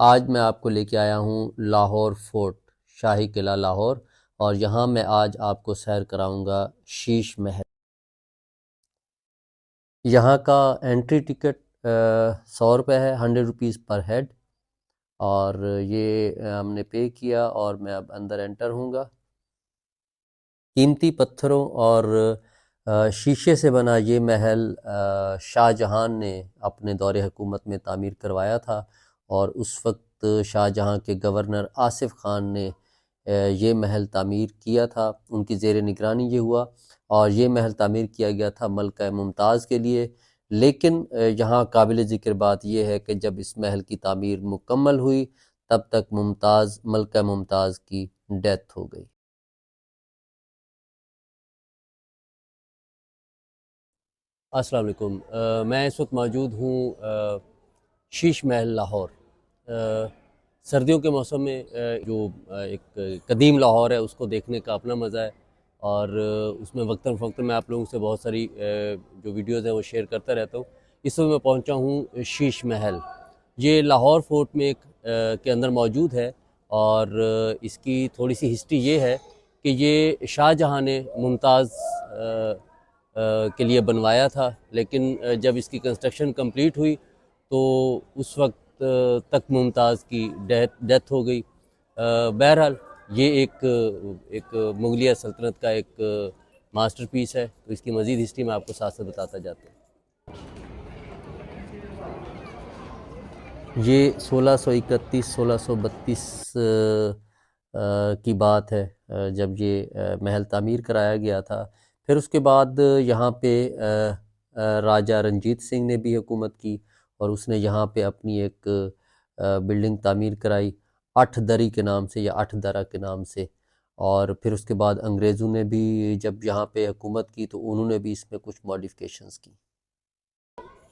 आज मैं आपको लेके आया हूँ लाहौर फोर्ट, शाही किला लाहौर, और यहाँ मैं आज आपको सैर कराऊंगा शीश महल। यहाँ का एंट्री टिकट 100 रुपये है, 100 रुपीज़ पर हेड। और ये हमने पे किया और मैं अब अंदर एंटर हूँगा। कीमती पत्थरों और शीशे से बना ये महल शाहजहां ने अपने दौरे हुकूमत में तामीर करवाया था, और उस वक्त शाहजहां के गवर्नर आसिफ खान ने ये महल तामीर किया था। उनकी ज़ेर निगरानी ये हुआ, और ये महल तामीर किया गया था मलका मुमताज़ के लिए। लेकिन यहाँ काबिल ज़िक्र बात यह है कि जब इस महल की तामीर मुकम्मल हुई, तब तक मलका मुमताज़ की डेथ हो गई। अस्सलाम वालेकुम। मैं इस वक्त मौजूद हूँ शीश महल लाहौर। सर्दियों के मौसम में जो एक कदीम लाहौर है उसको देखने का अपना मज़ा है, और उसमें वक्तन फ़वक्तन मैं आप लोगों से बहुत सारी जो वीडियोज़ हैं वो शेयर करता रहता हूँ। इस वक्त मैं पहुँचा हूँ शीश महल। ये लाहौर फोर्ट में के अंदर मौजूद है, और इसकी थोड़ी सी हिस्ट्री ये है कि ये शाहजहां ने मुमताज़ के लिए बनवाया था। लेकिन जब इसकी कंस्ट्रक्शन कंप्लीट हुई तो उस वक्त तक मुमताज़ की डेथ हो गई। बहरहाल ये एक मुगलिया सल्तनत का एक मास्टरपीस है। तो इसकी मज़ीद हिस्ट्री मैं आपको साथ साथ बताता जाता हूँ। ये 1631-1632 की बात है, जब ये महल तामीर कराया गया था। फिर उसके बाद यहाँ पे राजा रंजीत सिंह ने भी हुकूमत की, और उसने यहाँ पे अपनी एक बिल्डिंग तामीर कराई, अठ दरी के नाम से या अठ दरा के नाम से। और फिर उसके बाद अंग्रेज़ों ने भी जब यहाँ पे हुकूमत की तो उन्होंने भी इसमें कुछ मॉडिफिकेशंस की।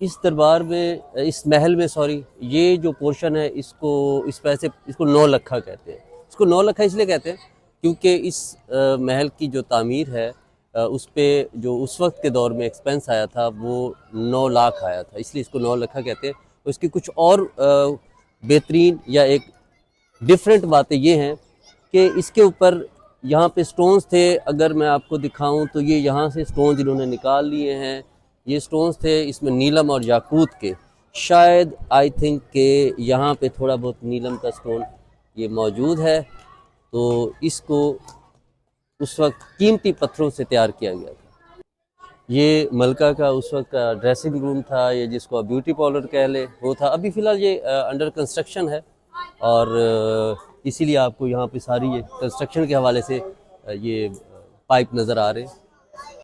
इस दरबार में, इस महल में, सॉरी, ये जो पोर्शन है इसको इस पैसे इसको नौ लखा कहते हैं। इसको नौ लखा इसलिए कहते हैं क्योंकि इस महल की जो तामीर है उस पे जो उस वक्त के दौर में एक्सपेंस आया था वो 9 लाख आया था, इसलिए इसको 9 लखा कहते हैं। उसकी कुछ और बेहतरीन या एक डिफरेंट बातें ये हैं कि इसके ऊपर यहाँ पे स्टोन्स थे। अगर मैं आपको दिखाऊं तो ये यहाँ से स्टोन्स इन्होंने निकाल लिए हैं। ये स्टोन्स थे इसमें नीलम और याकूत के। शायद आई थिंक के यहाँ पे थोड़ा बहुत नीलम का स्टोन ये मौजूद है। तो इसको उस वक्त कीमती पत्थरों से तैयार किया गया था। ये मलका का उस वक्त का ड्रेसिंग रूम था, ये जिसको आप ब्यूटी पार्लर कह ले वो था। अभी फ़िलहाल ये अंडर कंस्ट्रक्शन है, और इसीलिए आपको यहाँ पे सारी ये कंस्ट्रक्शन के हवाले से ये पाइप नज़र आ रहे हैं।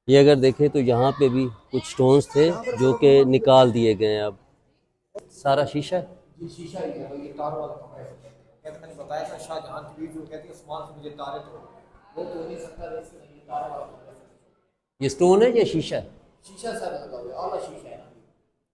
ये अगर देखें तो यहाँ पे भी कुछ स्टोन्स थे जो कि निकाल दिए गए हैं। अब सारा शीशा है। जी शीशा ही है, ये तार वाला कमरा है। कहते मैंने बताया था शाहजहां की बीवी जो कहती है आसमान से मुझे तारे तो वो तो नहीं सकता, जैसे ये तार वाला कमरा है। ये स्टोन है या शीशा है? शीशा सर लगा हुआ है, आला शीशा है ना।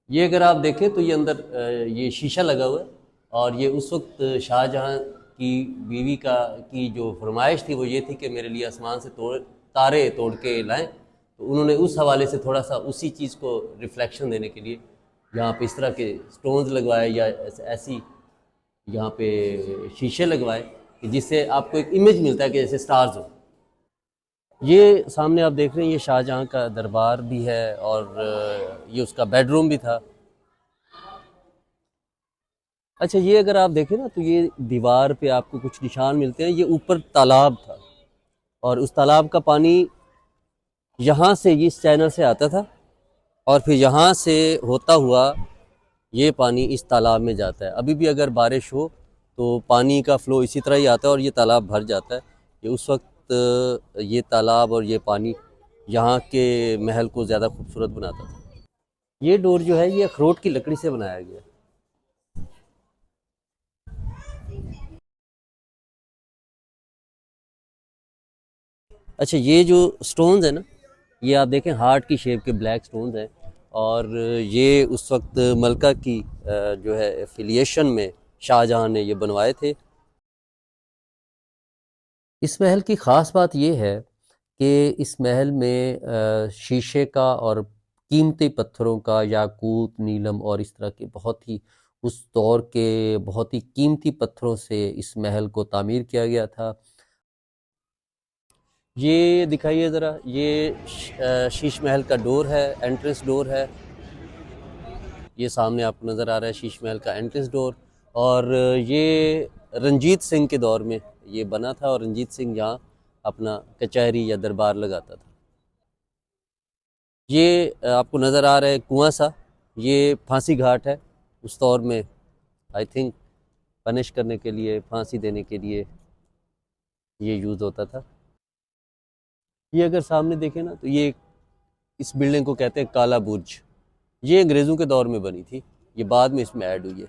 ये अगर आप देखें तो ये अंदर ये शीशा लगा हुआ है, और ये उस वक्त शाहजहां की बीवी की जो फरमाइश थी वो ये थी कि मेरे लिए आसमान से तारे तोड़ के लाएं। तो उन्होंने उस हवाले से थोड़ा सा उसी चीज़ को रिफ्लेक्शन देने के लिए यहाँ पे इस तरह के स्टोन्स लगवाए, या ऐसी यहाँ पे शीशे लगवाए कि जिससे आपको एक इमेज मिलता है कि जैसे स्टार्स हो। ये सामने आप देख रहे हैं ये शाहजहां का दरबार भी है, और ये उसका बेडरूम भी था। अच्छा, ये अगर आप देखें ना तो ये दीवार पे आपको कुछ निशान मिलते हैं। ये ऊपर तालाब था, और उस तालाब का पानी यहाँ से इस चैनल से आता था, और फिर यहाँ से होता हुआ ये पानी इस तालाब में जाता है। अभी भी अगर बारिश हो तो पानी का फ़्लो इसी तरह ही आता है और ये तालाब भर जाता है। ये उस वक्त ये तालाब और ये पानी यहाँ के महल को ज़्यादा खूबसूरत बनाता था। ये डोर जो है ये अखरोट की लकड़ी से बनाया गया है। अच्छा, ये जो स्टोन्स है ना, ये आप देखें हार्ट की शेप के ब्लैक स्टोन्स हैं, और ये उस वक्त मलका की जो है एफिलिएशन में शाहजहां ने ये बनवाए थे। इस महल की ख़ास बात ये है कि इस महल में शीशे का और कीमती पत्थरों का, याकूत, नीलम और इस तरह के बहुत ही उस दौर के बहुत ही कीमती पत्थरों से इस महल को तामीर किया गया था। ये दिखाइए ज़रा, ये शीश महल का डोर है, एंट्रेंस डोर है। ये सामने आपको नज़र आ रहा है शीश महल का एंट्रेंस डोर। और ये रंजीत सिंह के दौर में ये बना था और रंजीत सिंह यहाँ अपना कचहरी या दरबार लगाता था। ये आपको नज़र आ रहा है कुआं सा, ये फांसी घाट है। उस दौर में आई थिंक पनिश करने के लिए, फांसी देने के लिए ये यूज़ होता था। ये अगर सामने देखें ना तो ये इस बिल्डिंग को कहते हैं काला बुर्ज। ये अंग्रेज़ों के दौर में बनी थी, ये बाद में इसमें ऐड हुई है।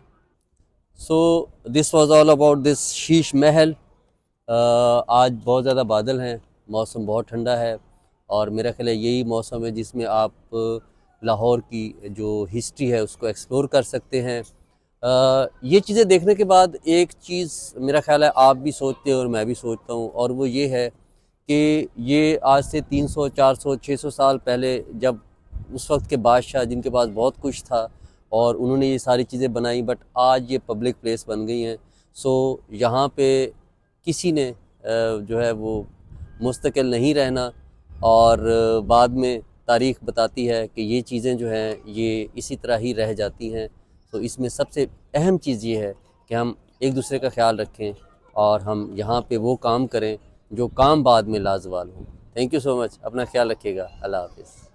So this was all about this Sheesh Mahal. आज बहुत ज़्यादा बादल हैं, मौसम बहुत ठंडा है और मेरा ख्याल है यही मौसम है जिसमें आप लाहौर की जो हिस्ट्री है उसको एक्सप्लोर कर सकते हैं। ये चीज़ें देखने के बाद एक चीज़ मेरा ख्याल है आप भी सोचते हैं और मैं भी सोचता हूँ, और वो ये है कि ये आज से 300, 400, 600 साल पहले जब उस वक्त के बादशाह जिनके पास बहुत कुछ था और उन्होंने ये सारी चीज़ें बनाई, बट आज ये पब्लिक प्लेस बन गई हैं। सो यहाँ पे किसी ने जो है वो मुस्तकिल नहीं रहना, और बाद में तारीख़ बताती है कि ये चीज़ें जो हैं ये इसी तरह ही रह जाती हैं। तो इसमें सबसे अहम चीज़ ये है कि हम एक दूसरे का ख्याल रखें और हम यहाँ पे वो काम करें जो काम बाद में लाजवाल हो। थैंक यू सो मच, अपना ख्याल रखिएगा। अल्लाह हाफ़िज़।